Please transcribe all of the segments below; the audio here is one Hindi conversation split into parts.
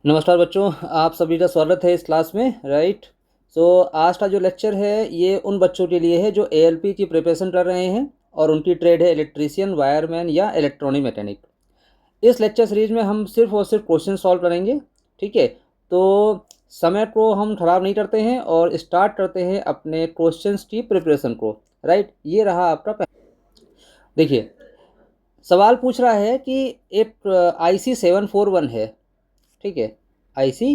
नमस्कार बच्चों, आप सभी का स्वागत है इस क्लास में। राइट। आज का जो लेक्चर है ये उन बच्चों के लिए है जो एएलपी की प्रिपरेशन कर रहे हैं और उनकी ट्रेड है इलेक्ट्रीशियन, वायरमैन या इलेक्ट्रॉनिक मैकेनिक। इस लेक्चर सीरीज में हम सिर्फ और सिर्फ क्वेश्चन सॉल्व करेंगे। ठीक है, तो समय को हम ख़राब नहीं करते हैं और स्टार्ट करते हैं अपने क्वेश्चंस की प्रिपरेशन को। राइट, ये रहा आपका देखिए, सवाल पूछ रहा है कि एक IC 741 है। ठीक है, IC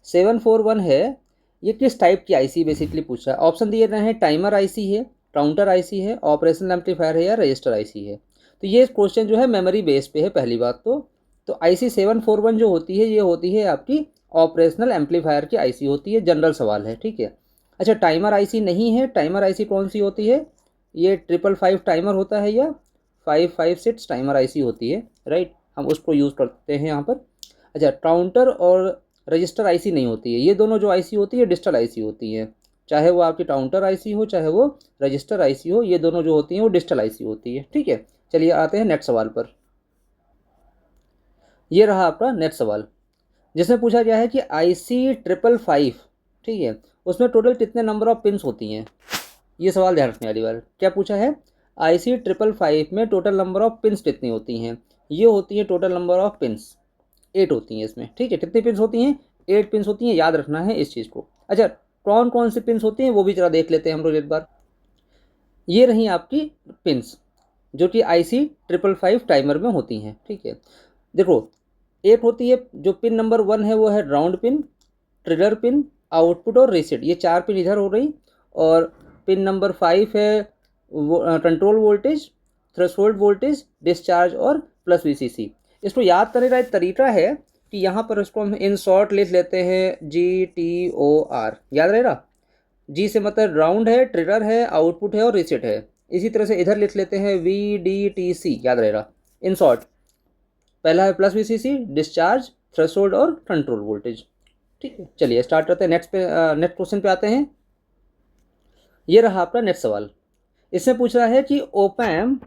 741 है। ये किस टाइप की आईसी बेसिकली पूछ रहा है। ऑप्शन दिए गए हैं, टाइमर आईसी है, काउंटर आईसी है, ऑपरेशनल एम्पलीफायर है या रजिस्टर आईसी है। तो ये क्वेश्चन जो है मेमोरी बेस पे है। पहली बात तो IC 741 जो होती है ये होती है आपकी ऑपरेशनल एम्पलीफायर की आईसी होती है। जनरल सवाल है। ठीक है, अच्छा टाइमर आईसी नहीं है। टाइमर आईसी कौन सी होती है? ये 555 टाइमर होता है या 556 टाइमर आईसी होती है। राइट, हम उसको यूज़ करते हैं यहाँ पर। अच्छा, काउंटर और रजिस्टर आईसी नहीं होती है। ये दोनों जो आईसी होती है डिजिटल आईसी होती है। चाहे वो आपकी काउंटर आईसी हो चाहे वो रजिस्टर आईसी हो, ये दोनों जो होती हैं वो डिजिटल आईसी होती है। ठीक है, चलिए आते हैं नेक्स्ट सवाल पर। ये रहा आपका नेक्स्ट सवाल, जिसमें पूछा गया है कि IC 555, ठीक है, उसमें टोटल कितने नंबर ऑफ पिन्स होती हैं। ये सवाल ध्यान रखने वाली बात। क्या पूछा है? IC 555 में टोटल नंबर ऑफ पिन्स कितनी होती हैं? ये होती है टोटल नंबर ऑफ पिन्स 8 होती हैं इसमें। ठीक है, कितनी पिन्स होती हैं? 8 पिन्स होती हैं, याद रखना है इस चीज़ को। अच्छा, कौन कौन सी पिन्स होती हैं वो भी जरा देख लेते हैं हम लोग एक बार। ये रही आपकी पिन्स जो कि IC 555 टाइमर में होती हैं। ठीक है, देखो, एक होती है जो पिन नंबर 1 है वो है round pin, trigger pin, output और रीसेट। ये 4 पिन इधर हो रही। और पिन नंबर 5 है वो control voltage, threshold voltage, discharge और प्लस VCC। इसको याद करने का एक तरीका है कि यहाँ पर इसको हम इन शॉर्ट लिख लेते हैं GTOR। याद रहेगा। जी से मतलब राउंड है, ट्रिगर है, आउटपुट है और रीसेट है। इसी तरह से इधर लिख लेते हैं VDTC। याद रहेगा इन शॉर्ट। पहला है प्लस VCC, डिस्चार्ज, थ्रेशोल्ड और कंट्रोल वोल्टेज। ठीक है, चलिए स्टार्ट करते हैं। नेक्स्ट क्वेश्चन पे आते हैं। ये रहा आपका नेक्स्ट सवाल। इसमें पूछ रहा है कि ओप एम्प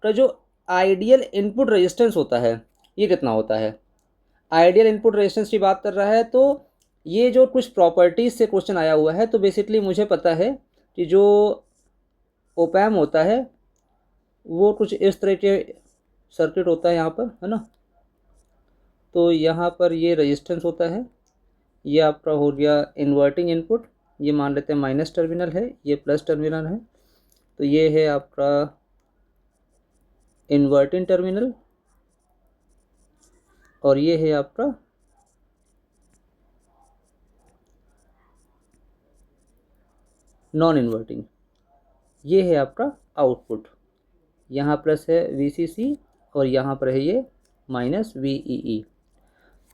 का जो आइडियल इनपुट रेजिस्टेंस होता है ये कितना होता है। आइडियल इनपुट रेजिस्टेंस की बात कर रहा है। तो ये जो कुछ प्रॉपर्टीज से क्वेश्चन आया हुआ है, तो बेसिकली मुझे पता है कि जो ओप एम्प होता है वो कुछ इस तरह के सर्किट होता है यहाँ पर, है ना। तो यहाँ पर ये रेजिस्टेंस होता है, ये आपका हो गया इन्वर्टिंग इनपुट। ये मान लेते हैं माइनस टर्मिनल है, ये प्लस टर्मिनल है। तो ये है आपका इन्वर्टिंग टर्मिनल और ये है आपका नॉन इन्वर्टिंग। ये है आपका आउटपुट। यहाँ प्लस है VCC और यहाँ पर है ये माइनस VEE।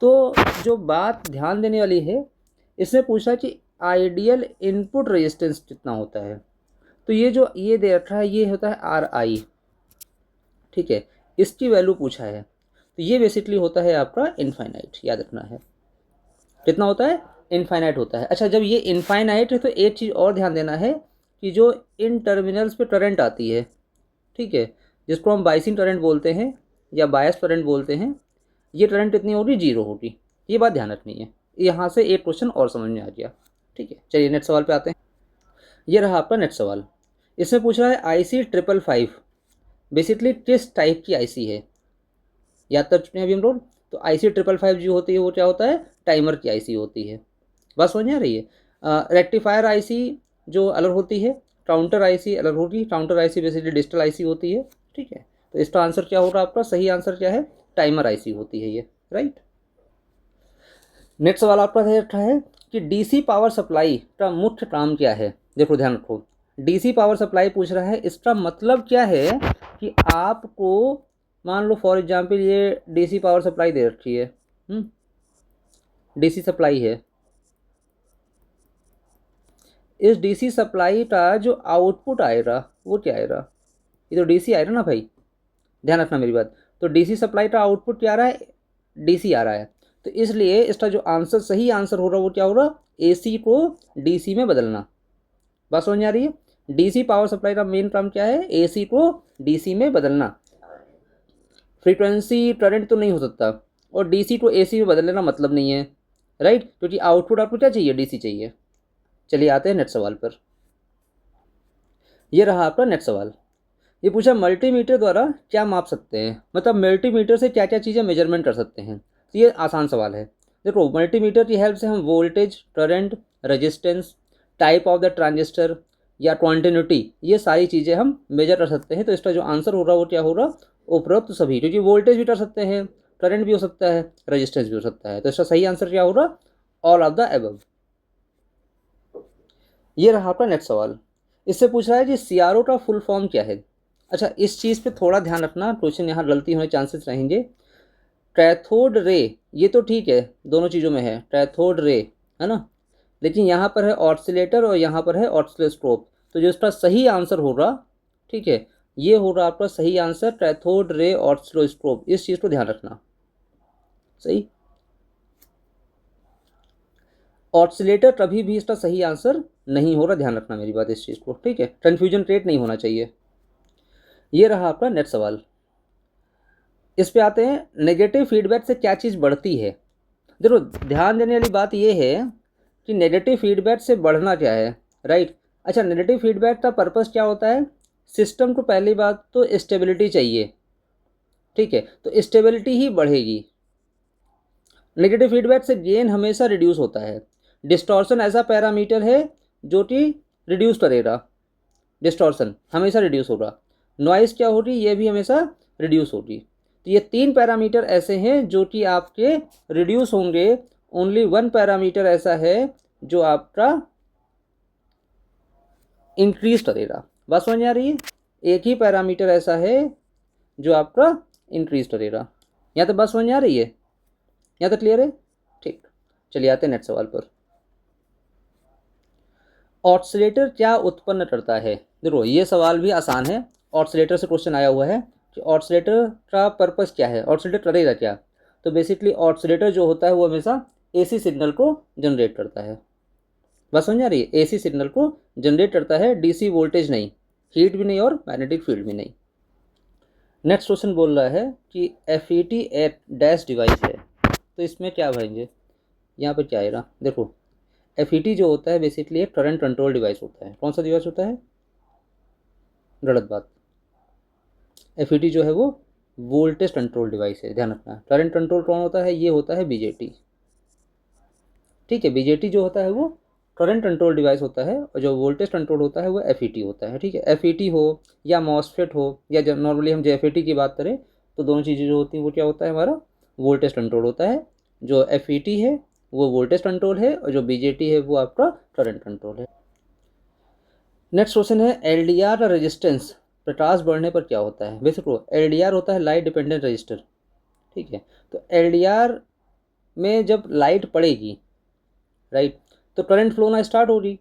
तो जो बात ध्यान देने वाली है, इसमें पूछा कि आइडियल इनपुट रेजिस्टेंस कितना होता है। तो ये जो ये दे रखा है ये होता है RI। ठीक है, इसकी वैल्यू पूछा है। तो ये बेसिकली होता है आपका इनफाइनाइट। याद रखना है कितना होता है, इनफाइनाइट होता है। अच्छा, जब ये इनफाइनाइट है तो एक चीज़ और ध्यान देना है कि जो इन टर्मिनल्स पे करंट आती है, ठीक है, जिसको हम बाइसिंग करंट बोलते हैं या बायस करंट बोलते हैं, ये करंट कितनी होगी? 0 होगी। ये बात ध्यान रखनी है। यहाँ से एक क्वेश्चन और समझ में आ गया। ठीक है, चलिए नेक्स्ट सवाल पे आते हैं। ये रहा आपका नेक्स्ट सवाल। इसमें पूछ रहा है IC 555 बेसिकली किस टाइप की आईसी है। याद कर चुके हैं अभी हम लोग। तो IC 555 जो होती है वो क्या होता है? टाइमर की आईसी होती है। बात समझ में आ रही है। रेक्टिफायर आईसी जो अलग होती है, काउंटर आईसी अलग होगी। Counter IC basically digital IC होती है। ठीक है, तो इसका आंसर क्या होगा आपका? सही आंसर क्या है? टाइमर आईसी होती है ये। राइट। नेक्स्ट सवाल आपका रखा है कि DC पावर सप्लाई का मुख्य काम क्या है। देखो ध्यान रखो, DC पावर सप्लाई पूछ रहा है। इसका मतलब क्या है कि आपको मान लो फॉर एग्जांपल ये DC पावर सप्लाई दे रखी है, DC सप्लाई है। इस DC सप्लाई का जो आउटपुट आएगा वो क्या आएगा? ये तो DC आएगा ना भाई, ध्यान रखना मेरी बात। तो DC सप्लाई का आउटपुट क्या आ रहा है? DC आ रहा है। तो इसलिए इसका जो आंसर सही आंसर हो रहा वो क्या होगा? AC को DC में बदलना। बात समझ आ रही है। DC पावर सप्लाई का मेन काम क्या है? AC को DC में बदलना। फ्रीक्वेंसी करंट तो नहीं हो सकता, और DC टू AC में बदलने का मतलब नहीं है, राइट, क्योंकि आउटपुट आपको क्या चाहिए, DC चाहिए। चलिए आते हैं नेक्स्ट सवाल पर। ये रहा आपका नेक्स्ट सवाल। ये पूछा मल्टीमीटर द्वारा क्या माप सकते हैं, मतलब मल्टीमीटर से क्या क्या चीज़ें मेजरमेंट कर सकते हैं। तो ये आसान सवाल है। देखो मल्टीमीटर की हेल्प से हम voltage, current, resistance, type of the transistor या क्वांटिटी, ये सारी चीज़ें हम मेजर कर सकते हैं। तो इसका जो आंसर हो रहा है वो क्या होगा, उपरोक्त सभी, क्योंकि वोल्टेज भी कर सकते हैं, करंट भी हो सकता है, रेजिस्टेंस भी हो सकता है। तो इसका सही आंसर क्या होगा, ऑल ऑफ द एबव। ये रहा आपका नेक्स्ट सवाल। इससे पूछ रहा है कि CRO का फुल फॉर्म क्या है। अच्छा, इस चीज़ पे थोड़ा ध्यान रखना, क्वेश्चन यहाँ गलती होने चांसेस रहेंगे। कैथोड रे, ये तो ठीक है, दोनों चीज़ों में है कैथोड रे, है ना, लेकिन यहाँ पर है ऑसिलेटर और यहाँ पर है ऑसिलोस्कोप। तो जो इसका सही आंसर होगा, ठीक है, ये होगा आपका सही आंसर कैथोड रे ऑसिलोस्कोप। इस चीज़ को ध्यान रखना। सही, ऑसिलेटर कभी भी इसका सही आंसर नहीं होगा, ध्यान रखना मेरी बात इस चीज़ को, ठीक है, कन्फ्यूजन क्रिएट नहीं होना चाहिए। ये रहा आपका नेक्स्ट सवाल। इस पे आते हैं, नेगेटिव फीडबैक से क्या चीज़ बढ़ती है। देखो ध्यान देने वाली बात ये है कि नेगेटिव फीडबैक से बढ़ना क्या है, राइट। अच्छा, नेगेटिव फीडबैक का पर्पस क्या होता है, सिस्टम को पहली बात तो स्टेबिलिटी चाहिए, ठीक है, तो स्टेबिलिटी ही बढ़ेगी। नेगेटिव फीडबैक से गेन हमेशा रिड्यूस होता है। डिस्टॉर्शन ऐसा पैरामीटर है जो कि रिड्यूस करेगा, डिस्टॉर्शन हमेशा रिड्यूस होगा। नॉइस क्या होगी, ये भी हमेशा रिड्यूस होगी। तो ये 3 पैरामीटर ऐसे हैं जो कि आपके रिड्यूस होंगे। ओनली 1 पैरामीटर ऐसा है जो आपका इंक्रीज करेगा। बात समझ आ रही है, एक ही पैरामीटर ऐसा है जो आपका इंक्रीज करेगा। यहाँ तक बात समझ आ रही है, यहाँ तक क्लियर है, ठीक। चलिए आते हैं नेक्स्ट सवाल पर। ऑसिलेटर क्या उत्पन्न करता है। देखो ये सवाल भी आसान है, ऑसिलेटर से क्वेश्चन आया हुआ है कि ऑसिलेटर का पर्पस क्या है, ऑसिलेटर करेगा क्या। तो बेसिकली ऑसिलेटर जो होता है वो हमेशा AC सिग्नल को जनरेट करता है। बस समझ आ रही है, AC सिग्नल को जनरेट करता है, DC वोल्टेज नहीं, हीट भी नहीं और मैग्नेटिक फील्ड भी नहीं। नेक्स्ट क्वेश्चन बोल रहा है कि FET एक डैश डिवाइस है। तो इसमें क्या भरेंगे, यहाँ पर क्या आएगा। देखो FET जो होता है बेसिकली एक करंट कंट्रोल डिवाइस होता है। कौन सा डिवाइस होता है, गलत बात, FET जो है वो वोल्टेज कंट्रोल डिवाइस है, ध्यान रखना। करंट कंट्रोल कौन होता है, ये होता है BJT, ठीक है। BJT जो होता है वो करंट कंट्रोल डिवाइस होता है, और जो वोल्टेज कंट्रोल होता है वो FET होता है, ठीक है। FET हो या MOSFET हो, या जब नॉर्मली हम जो FET की बात करें तो दोनों चीज़ें जो होती हैं वो क्या होता है, हमारा वोल्टेज कंट्रोल होता है। जो FET है वो वोल्टेज कंट्रोल है, और जो BJT है वो आपका करंट कंट्रोल है। नेक्स्ट क्वेश्चन है, LDR का रेजिस्टेंस प्रकाश बढ़ने पर क्या होता है। बेसिकली LDR होता है लाइट डिपेंडेंट रजिस्टर, ठीक है। तो LDR में जब लाइट पड़ेगी, राइट, तो करंट फ्लो ना स्टार्ट होगी।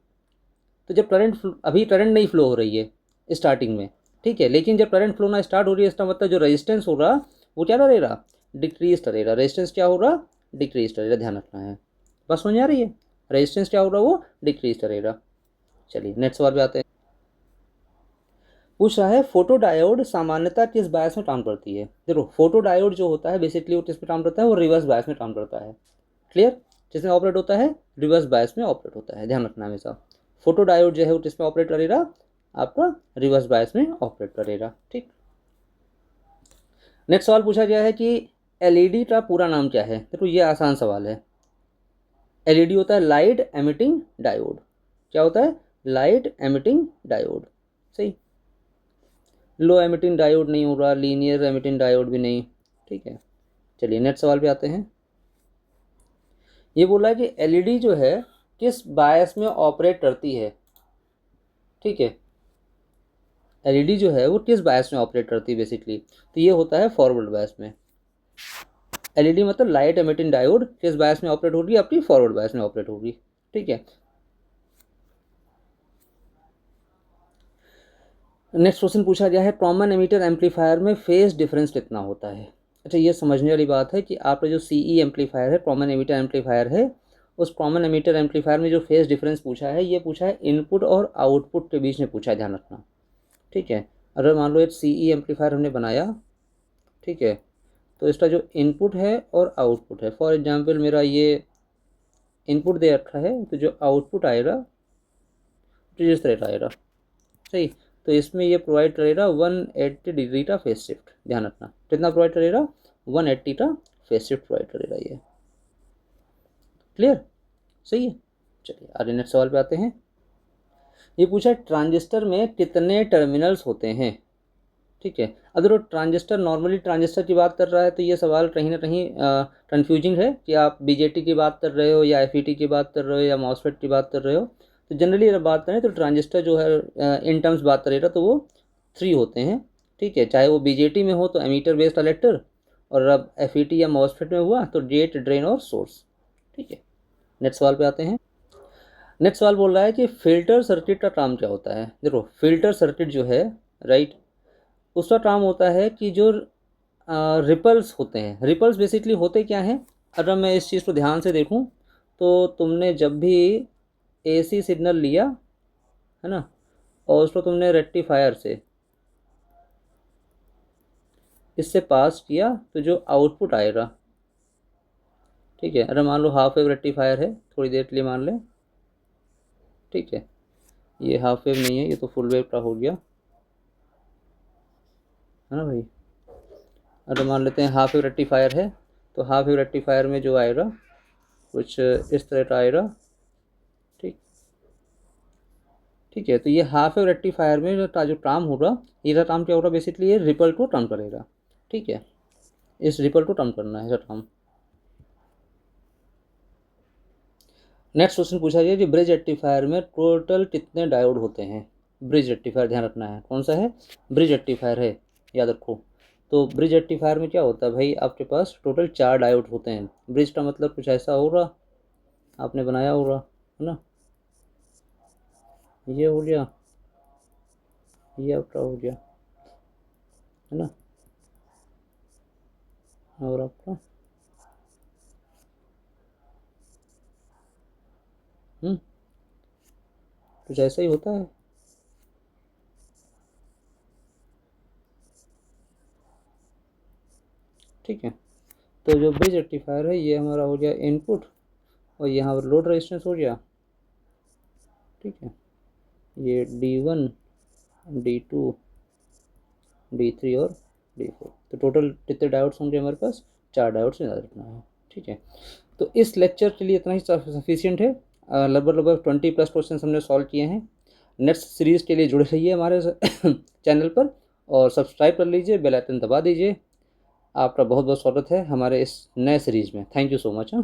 तो जब अभी करंट नहीं फ्लो हो रही है स्टार्टिंग में, ठीक है, लेकिन जब करंट फ्लो ना स्टार्ट हो रही है, इसका मतलब जो रेजिस्टेंस होगा वो क्या रहेगा, डिक्रीज करेगा। रेजिस्टेंस क्या होगा, डिक्रीज करेगा, ध्यान रखना है। बस समझ आ रही है, रेजिस्टेंस क्या होगा, वो डिक्रीज करेगा। चलिए नेक्स्ट सवाल पे आते हैं। पूछ रहा है, फोटो डायोड सामान्यतः किस बायस में काम करती है। देखो फोटो डायोड जो होता है बेसिकली वो किस में काम करता है, वो रिवर्स बायस में काम करता है। क्लियर, जिसमें ऑपरेट होता है रिवर्स बायस में ऑपरेट होता है, ध्यान रखना हमेशा। फोटो डायोड जो है वो किस में ऑपरेट करेगा, आपका रिवर्स बायस में ऑपरेट करेगा, ठीक। नेक्स्ट सवाल पूछा गया है कि LED का पूरा नाम क्या है। देखो ये आसान सवाल है। LED होता है लाइट एमिटिंग डायोड। क्या होता है, लाइट एमिटिंग डायोड, सही। लो एमिटिंग डायोड नहीं होगा, लीनियर एमिटिंग डायोड भी नहीं, ठीक है। चलिए नेक्स्ट सवाल पे आते हैं। ये बोला है कि LED जो है किस बायस में ऑपरेट करती है, ठीक है। LED जो है वो किस बायस में ऑपरेट करती है बेसिकली, तो ये होता है फॉरवर्ड बायस में। LED मतलब लाइट एमिटिंग डायोड किस बायस में ऑपरेट होगी, आपकी फॉरवर्ड बायस में ऑपरेट होगी, ठीक है। नेक्स्ट क्वेश्चन पूछा गया है, कॉमन एमिटर एम्पलीफायर में फेज डिफरेंस कितना होता है। अच्छा, ये समझने वाली बात है कि आपका जो CE एम्पलीफायर है, कॉमन एमिटर एम्पलीफायर है, उस कॉमन एमिटर एम्पलीफायर में जो फेज डिफरेंस पूछा है, ये पूछा है इनपुट और आउटपुट के बीच में पूछा है, ध्यान रखना, ठीक है। अगर मान लो एक CE एम्पलीफायर हमने बनाया, ठीक है, तो इसका जो इनपुट है और आउटपुट है, फॉर एग्जांपल मेरा ये इनपुट दे रखा है, तो जो आउटपुट आएगा तो इस तरह का आएगा, सही। तो इसमें ये प्रोवाइड करेगा 180 डिग्री का फेस शिफ्ट, ध्यान रखना कितना प्रोवाइड करेगा, 180 का फेस शिफ्ट प्रोवाइड करेगा ये। क्लियर, सही है। चलिए आगे नेक्स्ट सवाल पे आते हैं। ये पूछा ट्रांजिस्टर में कितने टर्मिनल्स होते हैं, ठीक है। अगर वो ट्रांजिस्टर नॉर्मली ट्रांजिस्टर की बात कर रहा है तो ये सवाल कहीं ना कहीं कंफ्यूजिंग है कि आप बीजेटी की बात कर रहे हो या एफईटी की बात कर रहे हो या मॉसफेट की बात कर रहे हो। तो जनरली अगर बात करें तो ट्रांजिस्टर जो है इन टर्म्स बात करेगा तो वो 3 होते हैं, ठीक है। चाहे वो बीजेटी में हो तो एमीटर बेस कलेक्टर, और अब एफईटी या मॉसफेट में हुआ तो गेट ड्रेन और सोर्स, ठीक है। नेक्स्ट सवाल पे आते हैं। नेक्स्ट सवाल बोल रहा है कि फिल्टर सर्किट का काम क्या होता है। देखो फिल्टर सर्किट जो है, राइट, उसका काम होता है कि जो रिपल्स होते हैं, रिपल्स बेसिकली होते क्या हैं। अगर मैं इस चीज़ को ध्यान से देखूं तो तुमने जब भी एसी सिग्नल लिया है ना, और उसको तुमने रेक्टिफायर से इससे पास किया तो जो आउटपुट आएगा, ठीक है। अगर मान लो हाफ वेव रेक्टिफायर है, थोड़ी देर के लिए मान लें, ठीक है। ये हाफ वेव नहीं है, ये तो फुल वेव का हो गया, है ना भाई। अगर मान लेते हैं हाफ वेव रेक्टिफायर है, तो हाफ वेव रेक्टिफायर में जो आएगा कुछ इस तरह का आएगा, ठीक, ठीक है। तो ये हाफ वेव रेक्टिफायर में का जो काम होगा, ये काम क्या होगा, बेसिकली ये रिपल को टर्न करेगा, ठीक है। इस रिपल को टर्न करना है इसका काम। नेक्स्ट क्वेश्चन पूछा गया कि ब्रिज रेक्टिफायर में टोटल कितने डायोड होते हैं। ब्रिज रेक्टिफायर ध्यान रखना है कौन सा है, ब्रिज रेक्टिफायर है, याद रखो। तो ब्रिज रेक्टिफायर में क्या होता है भाई, आपके पास टोटल 4 डायोड होते हैं। ब्रिज का मतलब कुछ ऐसा होगा, आपने बनाया होगा, है ना। ये हो गया, ये आपका हो गया, है ना, और आपका कुछ ऐसा ही होता है। ठीक है। तो जो ब्रिज रेक्टिफायर है ये हमारा हो गया इनपुट, और यहाँ पर लोड रेजिस्टेंस हो गया, ठीक है। ये D1, D2, D3 और D4। तो टोटल कितने डायोड्स होंगे हमारे पास, 4 डायोड्स याद रखना है, ठीक है। तो इस लेक्चर के लिए इतना ही सफिशियंट है। लगभग 20+ क्वेश्चन हमने सॉल्व किए हैं। नेक्स्ट सीरीज़ के लिए जुड़े रहिए हमारे चैनल पर, और सब्सक्राइब कर लीजिए, बेल आइकन दबा दीजिए। आपका बहुत बहुत स्वागत है हमारे इस नए सीरीज़ में। Thank you so much.